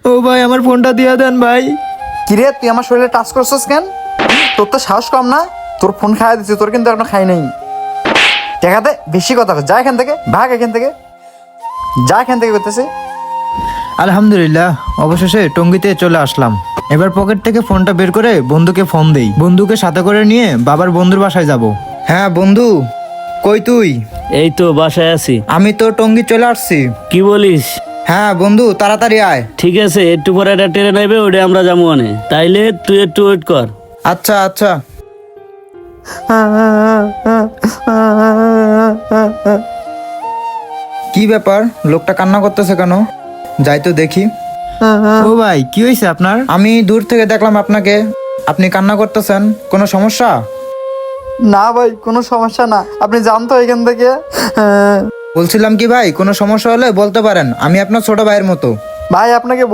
ও ভাই আমার ফোনটা দিয়ে দেন ভাই। কিরে তুই আমার শরীরে টাচ করছিস কেন? তোর তো সাহস কম না? তোর ফোন খাইয়া দিচ্ছি, তোর কিন্তু এখনো খাই নাই। দেখাতে বেশি কথা যা এখান থেকে, ভাগ এখান থেকে, যা এখান থেকে করতেছে। আলহামদুলিল্লাহ অবশেষে টঙ্গিতে চলে আসলাম। এবার পকেট থেকে ফোনটা বের করে বন্ধুকে ফোন দেই। বন্ধুকে সাথে করে নিয়ে বাবার বন্ধুর বাসায় যাব। হ্যাঁ বন্ধু, কই তুই? এই তো বাসায় আছি। আমি তো টঙ্গী চলে আসছি। কি বলিস? হ্যাঁ বন্ধু তাড়াতাড়ি আয়। ঠিক আছে, একটু পরে একটা ট্রেন নেবে, ওটা আমরা যাবো মানে। তাইলে তুই একটু ওয়েট কর। আচ্ছা আচ্ছা। কি ব্যাপার, লোকটা কান্না করতেছে কেন? যাই তো দেখি। ও ভাই কি হয়েছে আপনার? আমি দূর থেকে দেখলাম আপনাকে, আপনি কান্না করতেছেন, কোনো সমস্যা? না ভাই, কোনো সমস্যা না, আপনি যান তো এখান থেকে। বলছিলাম কি ভাই, কোনো সমস্যা হলে বলতে পারেন, আমি আপনার ছোট ভাইয়ের মতো। ভাই আপনাকে